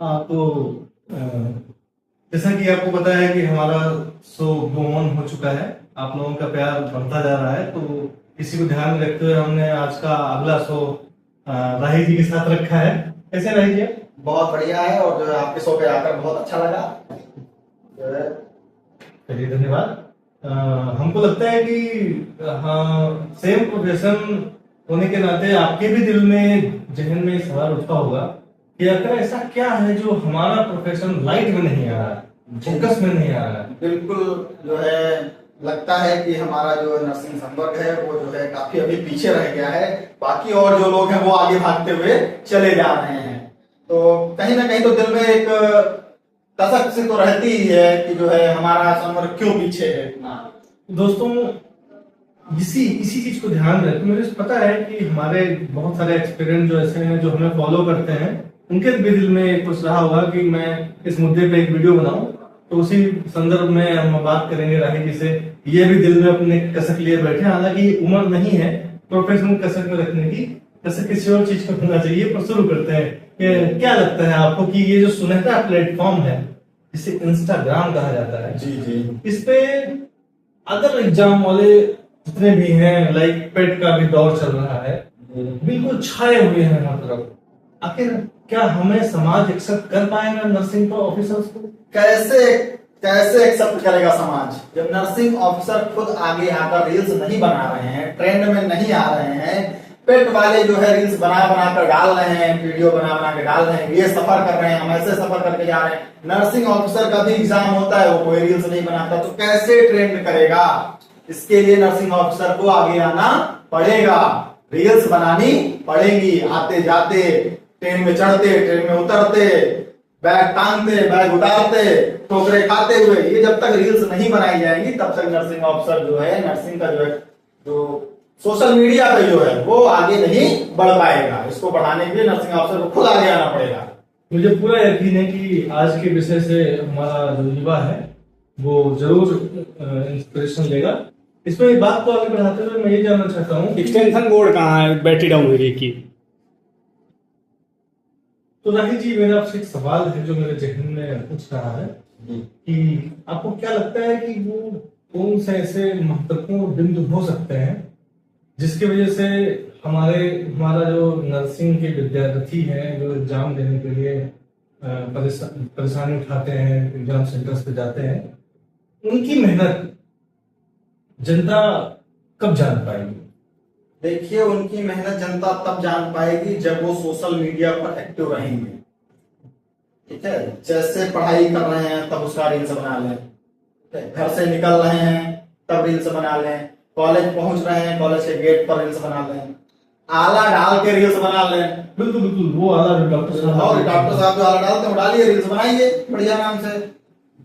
तो अ, जैसा कि आपको पता है कि हमारा शो गो ऑन हो चुका है। आप लोगों का प्यार बढ़ता जा रहा है, तो इसी को ध्यान में रखते हुए हमने आज का अगला शो राही जी के साथ रखा है। कैसे राही जी? बहुत बढ़िया है और जो है आपके शो पे आकर बहुत अच्छा लगा। जो है चलिए, धन्यवाद। हमको लगता है कि हाँ, सेम प्रोफेशन होने के नाते आपके भी दिल में, जहन में सवाल उठता होगा कि आखिर ऐसा क्या है जो हमारा प्रोफेशन लाइट में नहीं आ रहा है, फोकस में नहीं आ रहा है। बिल्कुल जो है लगता है कि हमारा जो नर्सिंग संवर्ग है वो जो है काफी अभी पीछे रह गया है। बाकी और जो लोग हैं वो आगे भागते हुए चले जा रहे हैं। तो कहीं ना कहीं तो दिल में एक कसक सी तो रहती ही है कि जो है हमारा संवर्ग क्यों पीछे है इतना। दोस्तों, इसी चीज को ध्यान में रखते, मुझे पता है कि हमारे बहुत सारे एक्सपीरियंस जो ऐसे हैं जो हमें फॉलो करते हैं, उनके भी दिल में कुछ रहा होगा कि मैं इस मुद्दे पे एक वीडियो बनाऊं। तो उसी संदर्भ में हम बात करेंगे राही जी से। ये भी दिल में अपने कसक लिए बैठे, हालांकि उम्र नहीं है प्रोफेशनल कसक में रखने की, कसक किसी और चीज को होना चाहिए। पर शुरू करते हैं कि क्या लगता है आपको कि ये जो सुनहरा प्लेटफॉर्म है जिसे इंस्टाग्राम कहा जाता है, जी इस पे अदर एग्जाम वाले जितने भी हैं, लाइक पेट का भी दौर चल रहा है, बिल्कुल छाए हुए हैं हर तरफ। आखिर क्या हमें समाज एक्सेप्ट कर पाएगा नर्सिंग का ऑफिसर्स को? कैसे कैसे एक्सेप्ट करेगा समाज जब नर्सिंग ऑफिसर खुद आगे आकर रील्स नहीं बना रहे हैं, ट्रेंड में नहीं आ रहे हैं। पेट वाले जो है रील्स बना बना कर डाल रहे हैं, वीडियो बना बना के डाल रहे हैं, ये सफर कर रहे हैं, हम ऐसे सफर करके जा रहे हैं। नर्सिंग ऑफिसर का भी एग्जाम होता है, वो कोई रील्स नहीं बनाता, तो कैसे ट्रेंड करेगा? इसके लिए नर्सिंग ऑफिसर को आगे आना पड़ेगा, रील्स बनानी पड़ेगी। आते जाते, ट्रेन में चढ़ते, ट्रेन में उतरते, बैग टांगते, बैग उतारते, ठोकरे खाते हुए, ये जब तक रील्स नहीं बनाई जाएंगी तब तक नर्सिंग ऑफिसर जो है, नर्सिंग का जो है जो सोशल मीडिया पे जो है वो आगे नहीं बढ़ पाएगा। इसको बढ़ाने के लिए नर्सिंग ऑफिसर को खुद आगे आना पड़ेगा। मुझे पूरा यकीन है कि आज के विषय से हमारा जो युवा है वो जरूर इंस्पिरेशन लेगा। इसमें एक बात को आगे बढ़ाते हुए मैं ये जानना चाहता हूँ, एक्सटेंशन बोर्ड कहाँ है बैटरी डाउन हुई की? तो राही जी, मेरा आपसे एक सवाल है जो मेरे जहन में पूछ रहा है कि आपको क्या लगता है कि वो कौन से ऐसे महत्वपूर्ण बिंदु हो सकते हैं जिसकी वजह से हमारा जो नर्सिंग के विद्यार्थी हैं, जो एग्जाम देने के लिए परेशानी उठाते हैं, एग्जाम सेंटर्स पे जाते हैं, उनकी मेहनत जनता कब जान पाएगी? देखिए, उनकी मेहनत जनता तब जान पाएगी जब वो सोशल मीडिया पर एक्टिव रहेंगे। ठीक है, जैसे पढ़ाई कर रहे हैं तब उसका रील्स बना लें, घर से निकल रहे हैं तब रील्स बना लें, कॉलेज पहुंच रहे हैं कॉलेज के गेट पर रील्स बना लें, आला डाल के रील्स बना लें। बिल्कुल बिल्कुल, वो आला जो डॉक्टर साहब जो आला डालते हैं डालिए, रील्स बनाइए बढ़िया नाम से।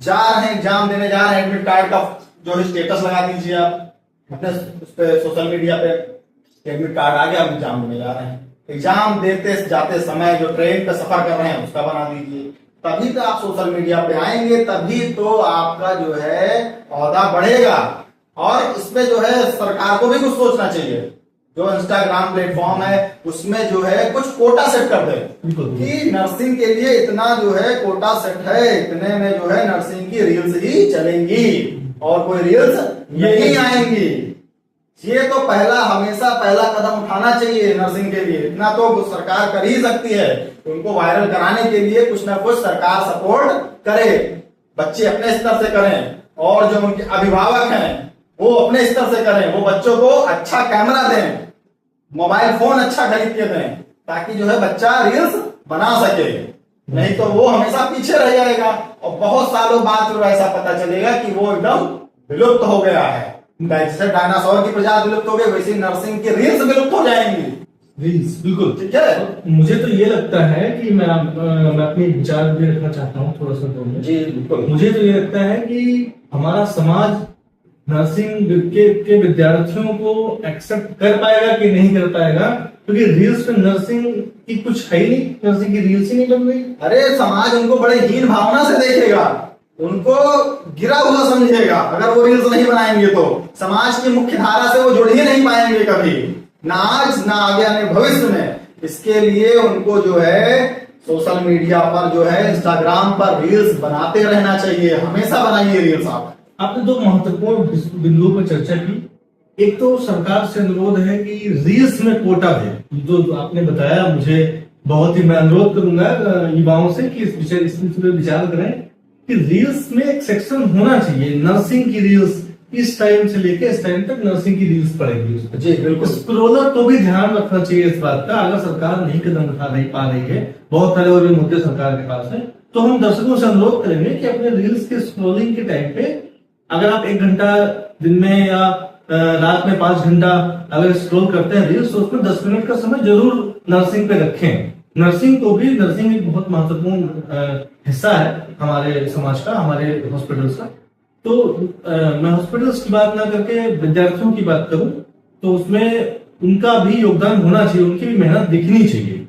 जा रहे हैं एग्जाम देने, जा रहे हैं, एडमिट कार्ड का जो है स्टेटस लगा दीजिए आप अपने उस पे सोशल मीडिया पे, एडमिट कार्ड आ गया, एग्जाम देने जा रहे हैं। एग्जाम देते जाते समय जो ट्रेन पे सफर कर रहे हैं उसका बना दीजिए, तभी तो आप सोशल मीडिया पे आएंगे, तभी तो आपका जो है औहदा बढ़ेगा। और इसमें जो है सरकार को भी कुछ सोचना चाहिए। जो इंस्टाग्राम प्लेटफॉर्म है उसमें जो है कुछ कोटा सेट कर दे कि नर्सिंग के लिए इतना जो है कोटा सेट है, इतने में जो है नर्सिंग की रील्स ही चलेंगी और कोई रील्स नहीं आएंगी। ये तो हमेशा पहला कदम उठाना चाहिए नर्सिंग के लिए। इतना तो सरकार कर ही सकती है, उनको वायरल कराने के लिए कुछ ना कुछ सरकार सपोर्ट करे। बच्चे अपने स्तर से करें और जो उनके अभिभावक हैं वो अपने स्तर से करें। वो बच्चों को अच्छा कैमरा दें, मोबाइल फोन अच्छा खरीद के दें, ताकि जो है बच्चा रील्स बना सके। नहीं तो वो हमेशा पीछे रह जाएगा और बहुत सालों बाद फिर ऐसा पता चलेगा कि वो एकदम विलुप्त हो गया है। जैसे डायनासोर की प्रजाति विलुप्त हो गई, वैसे नर्सिंग की रील्स विलुप्त हो जाएंगी। रील्स, बिल्कुल ठीक है। मुझे तो ये लगता है कि मैं अपनी विचार भी रखना चाहता हूँ थोड़ा सा दो। जी बिल्कुल। मुझे तो ये लगता है कि हमारा समाज नर्सिंग के विद्यार्थियों को एक्सेप्ट कर पाएगा कि नहीं कर पाएगा, क्योंकि रील्स पे नर्सिंग की कुछ है ही नहीं, नर्सिंग की रील्स ही नहीं बन रही। अरे समाज उनको बड़े हीन भावना से देखेगा, उनको गिरा हुआ समझेगा। अगर वो रील्स नहीं बनाएंगे तो समाज की मुख्य धारा से वो जुड़ ही नहीं पाएंगे कभी, ना आज ना आगे आने भविष्य में। इसके लिए उनको जो है सोशल मीडिया पर जो है, इंस्टाग्राम पर रील्स बनाते रहना चाहिए, हमेशा बनाइए रील्स आप। आपने दो महत्वपूर्ण बिंदुओं पर चर्चा की। एक तो सरकार से अनुरोध है कि रील्स में कोटा दे, जो आपने बताया मुझे बहुत ही, मैं अनुरोध करूंगा युवाओं से कि इस पर विचार करें कि रील्स में एक सेक्शन होना चाहिए, नर्सिंग की रील्स, इस टाइम से लेके इस टाइम तक नर्सिंग की रील्स पड़ेगी उस पर। जी बिल्कुल। स्क्रोलर को भी ध्यान रखना चाहिए इस बात का, अगर सरकार नहीं कदम उठा नहीं पा रही है, बहुत सारे और भी मुद्दे सरकार के पास है, तो हम दर्शकों से अनुरोध करेंगे कि अपने रील्स के स्क्रोलिंग के टाइम पे अगर आप 1 घंटा दिन में या रात में 5 घंटा अगर स्क्रॉल करते हैं रील्स, तो उसमें 10 मिनट का समय जरूर नर्सिंग पे रखें। नर्सिंग एक बहुत महत्वपूर्ण हिस्सा है हमारे समाज का, हमारे हॉस्पिटल्स का। तो मैं हॉस्पिटल्स की बात ना करके विद्यार्थियों की बात करूं, तो उसमें उनका भी योगदान होना चाहिए, उनकी भी मेहनत दिखनी चाहिए,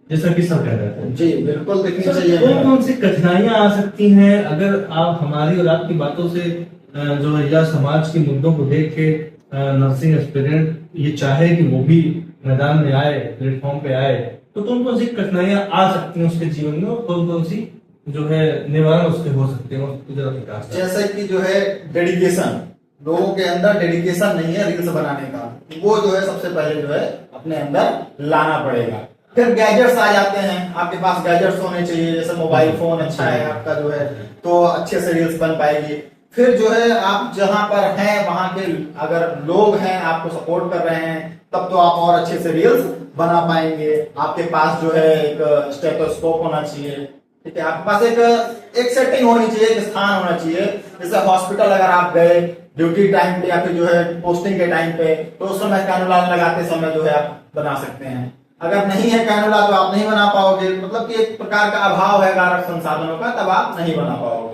जैसा कि सब कह रहे थे। जी बिल्कुल दिखनी सर, चाहिए। कौन कौन सी कठिनाइयां आ सकती हैं अगर आप हमारी और आपकी बातों से जो है या समाज के मुद्दों को देख के नर्सिंग एस्पिरेंट ये चाहे कि वो भी मैदान में आए, प्लेटफॉर्म पे आए, तो कौन कौन सी कठिनाइयां आ सकती हैं उसके जीवन में, और कौन कौन सी जो है निवारण उसके हो सकते हैं, उसको जरा विकास करें। जैसे कि जो है डेडिकेशन, लोगों के अंदर डेडिकेशन नहीं है रील्स बनाने का, वो जो है सबसे पहले जो है अपने अंदर लाना पड़ेगा। फिर गैजेट्स आ जाते हैं, आपके पास गैजेट्स होने चाहिए, जैसे मोबाइल फोन अच्छा है आपका जो है, तो अच्छे से रील्स बन पाएगी। फिर जो है आप जहां पर हैं वहां के अगर लोग हैं आपको सपोर्ट कर रहे हैं, तब तो आप और अच्छे से रील्स बना पाएंगे। आपके पास जो है एक स्टेथोस्कोप होना चाहिए, ठीक है, आपके पास एक सेटिंग होनी चाहिए, एक स्थान होना चाहिए। जैसे हॉस्पिटल अगर आप गए ड्यूटी टाइम पे या फिर जो है पोस्टिंग के टाइम पे, तो उस समय कैनुला लगाते समय जो है आप बना सकते हैं। अगर नहीं है कैनुला तो आप नहीं बना पाओगे, मतलब कि एक प्रकार का अभाव है कारक संसाधनों का, तब आप नहीं बना पाओगे।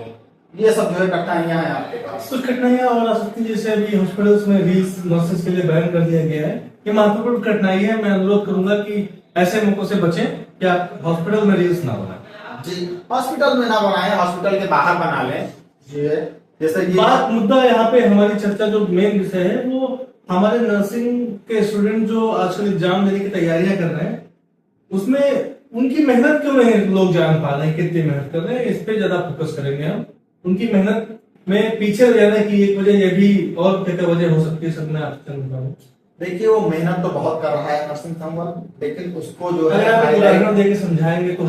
ये सब जो है कठिनाइयां हैं आपके पास। कुछ कठिनाइयां और आ सकती है, जैसे अभी हॉस्पिटल्स में रील्स नर्सेस के लिए बैन कर दिया गया है, ये महत्वपूर्ण कठिनाई है। मैं अनुरोध करूंगा कि ऐसे मौकों से बचें कि आप हॉस्पिटल में रील्स ना बनाएं। जी, हॉस्पिटल में ना बनाएं, हॉस्पिटल के बाहर बना लें। जी, जैसे कि बात मुद्दा यहाँ पे हमारी चर्चा जो मेन विषय है वो हमारे नर्सिंग के स्टूडेंट जो आजकल एग्जाम देने की तैयारियां कर रहे हैं, उसमें उनकी मेहनत क्यों नहीं लोग जान पा रहे हैं, कितनी मेहनत कर रहे हैं, इस पे ज्यादा फोकस करेंगे हम। उनकी मेहनत में पीछे रह जाने की एक वजह ये भी, और क्या क्या वजह हो सकती है सर, मैं आपसे बताऊं। देखिए वो मेहनत तो बहुत कर रहा है नर्सिंग संवर्ग, लेकिन उसको जो है अगर आप उदाहरण देके समझाएंगे तो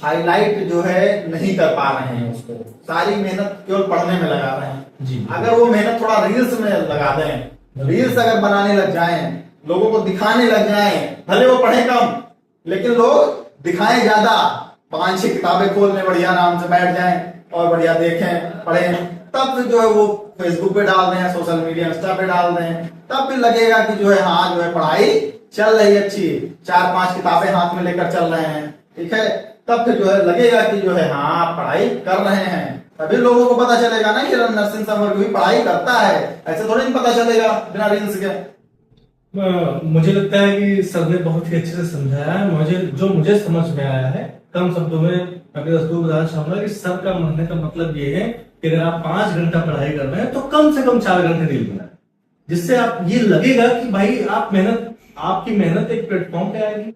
हाईलाइट जो है नहीं कर पा रहे हैं उसको, सारी मेहनत केवल पढ़ने में लगा रहे हैं। जी। अगर वो मेहनत थोड़ा रील्स में लगा दें, रील्स अगर बनाने लग जाएं, लोगों को दिखाने लग जाएं, भले वो पढ़े कम लेकिन लोग दिखाएं ज्यादा, 5-6 किताबें खोलने बढ़िया आराम से बैठ जाएं और बढ़िया देखें पढ़ें, तब जो है वो फेसबुक पे डाल रहे हैं, सोशल मीडिया इंस्टा पे डाल रहे हैं, तब भी लगेगा कि जो है हाँ जो है पढ़ाई चल रही है अच्छी, 4-5 किताबें हाथ में लेकर चल रहे हैं, ठीक है, तब फिर जो है लगेगा कि जो है हाँ आप पढ़ाई कर रहे हैं। तभी लोगों को पता चलेगा ना कि नर्सिंग संवर्ग भी पढ़ाई करता है, ऐसे थोड़ी नहीं पता चलेगा बिना रील्स के। मुझे लगता है कि सर ने बहुत ही अच्छे से समझाया है। मुझे समझ में आया है, कम शब्दों में अपने दर्शकों को बताना चाहूंगा कि सर का मानने का मतलब ये है कि अगर आप 5 घंटा पढ़ाई कर रहे हैं तो कम से कम 4 घंटे रील बनाएं, जिससे आप ये लगेगा कि भाई आपकी मेहनत एक प्लेटफॉर्म पे आएगी,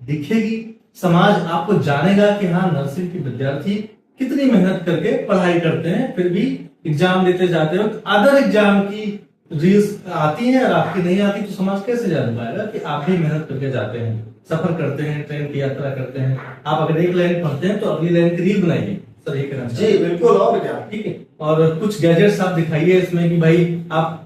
दिखेगी, समाज आपको जानेगा कि हाँ नर्सिंग के विद्यार्थी कितनी मेहनत करके पढ़ाई करते हैं, फिर भी एग्जाम देते जाते वक्त अदर एग्जाम की रील्स आती हैं और आपकी नहीं आती, तो समाज कैसे जान पाएगा कि आप भी मेहनत करके जाते हैं, सफर करते हैं, ट्रेन की यात्रा करते हैं। आप अगर एक लाइन पढ़ते हैं तो अगली लाइन की रील बनाइए, सर ये कहना जी बिल्कुल, और क्या, ठीक है। और कुछ गैजेट्स आप दिखाइए इसमें कि भाई आप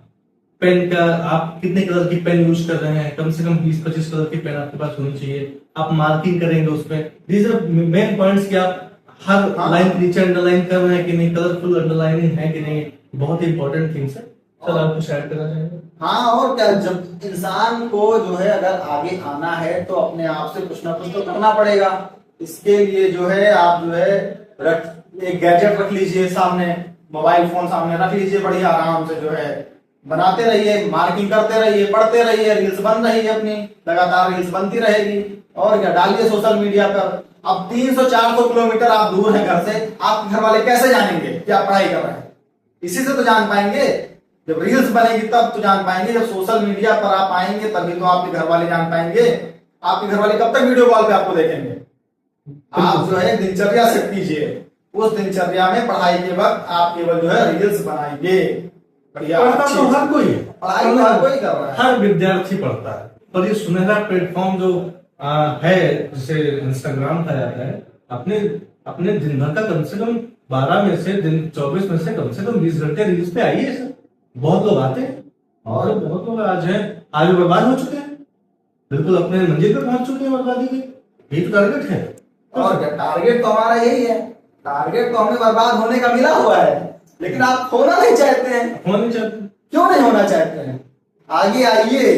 पेन का, आप कितने कलर की पेन यूज कर रहे हैं, कम से कम 20-25 कलर की पेन आपके पास होनी चाहिए। आप मार्किंग करेंगे उस पर, दीज आर मेन पॉइंट्स कि आप हर लाइन के नीचे अंडरलाइन कर रहे हैं कि नहीं, कलरफुल अंडरलाइनिंग है कि नहीं, बहुत ही इंपॉर्टेंट थिंग्स है। सर आप कुछ ऐड करना चाहेंगे? हाँ, और क्या, जब इंसान को जो है अगर आगे आना है तो अपने आप से कुछ ना कुछ तो करना पड़ेगा। इसके लिए जो है आप जो है एक गैजेट रख लीजिए सामने, मोबाइल फोन सामने रख लीजिए, बढ़िया आराम से जो है बनाते रहिए, मार्किंग करते रहिए, पढ़ते रहिए, रील्स बन रही है अपनी, लगातार रील्स बनती रहेगी। और क्या, डालिए सोशल मीडिया पर। अब 300-400 किलोमीटर आप दूर हैं घर से, आपके घर वाले कैसे जानेंगे कि आप पढ़ाई कर रहे हैं? इसी से तो जान पाएंगे, जब रील्स बनेगी तब तो जान पाएंगे, जब सोशल मीडिया पर आप आएंगे तभी तो आपके घर वाले जान पाएंगे। आपके घर वाले कब तक वीडियो कॉल पे आपको देखेंगे? आप जो है दिनचर्या सेट कीजिए, उस दिनचर्या में पढ़ाई के वक्त आप केवल जो है रील्स बनाइए। बढ़िया, पढ़ता तो हर कोई है, पढ़ाई तो हर कोई कर रहा है। हर विद्यार्थी पढ़ता है, पर ये सुनहरा प्लेटफॉर्म जो है जिसे इंस्टाग्राम कहा जाता है, अपने अपने दिन भर का कम से कम 12 में से दिन 24 में से कम 20 घंटे रील्स पे आइए सर। बहुत लोग आते हैं और बहुत लोग आज हैं, आज भी बर्बाद हो चुके हैं, बिल्कुल अपने मंजिल पे पहुंच चुके हैं बर्बादी के। यही तो टारगेट है। और क्या, टारगेट तो हमारा यही है, टारगेट तो हमें बर्बाद होने का मिला हुआ है, लेकिन आप होना नहीं चाहते हैं। होना चाहते, क्यों नहीं होना चाहते हैं? आगे आइए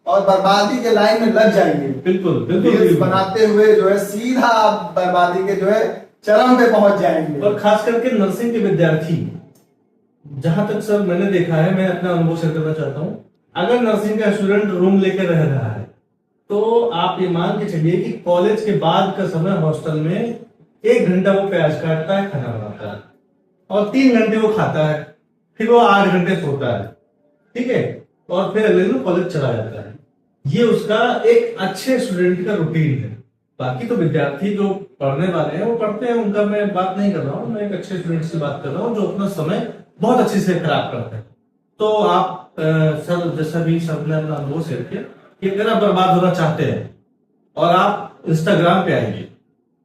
और बर्बादी के लाइन में लग जाइए। बिल्कुल रील्स बिल्कुल बनाते हुए जो है सीधा आप बर्बादी के जो है चरम पे पहुंच जाएंगे। और खास करके नर्सिंग के विद्यार्थी, जहां तक सर मैंने देखा है, मैं अपना अनुभव शेयर करना चाहता हूँ। अगर नर्सिंग का स्टूडेंट रूम लेकर रह रहा है तो आप ये मान के चलिए कि कॉलेज के बाद का समय हॉस्टल में 1 घंटा वो प्याज काटता है, खाना बनाता है, और 3 घंटे वो खाता है, फिर वो 8 घंटे सोता है, ठीक है, और फिर अगले दिन कॉलेज चला जाता है। ये उसका एक अच्छे स्टूडेंट का रूटीन है। बाकी तो विद्यार्थी जो पढ़ने वाले हैं वो पढ़ते हैं, उनका मैं बात नहीं कर रहा हूँ, मैं एक अच्छे स्टूडेंट की बात कर रहा हूँ जो अपना समय बहुत अच्छे से खराब करते हैं। तो आप सर जैसा भी सर ने अपना अनुभव शेयर किया कि अगर आप बर्बाद होना चाहते हैं और आप इंस्टाग्राम पे आइए,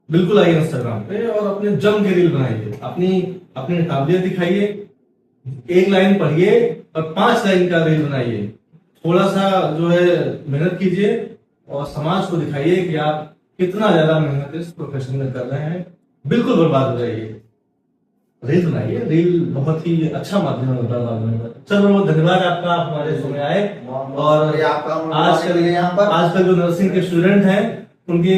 बिल्कुल आइए इंस्टाग्राम पे और अपने जम के रील बनाइए, अपनी अपनी काबिलियत दिखाइए, 1 लाइन पढ़िए और 5 लाइन का रील बनाइए। थोड़ा सा जो है मेहनत कीजिए और समाज को दिखाइए कि आप कितना ज्यादा मेहनत इस प्रोफेशन में कर रहे हैं। बिल्कुल बर्बाद हो जाइए, रील बनाइए, रील बहुत ही अच्छा माध्यम है बर्बाद होने का। सर बहुत धन्यवाद आपका, आप हमारे शो में आए। और आपका आजकल जो नर्सिंग के स्टूडेंट हैं उनकी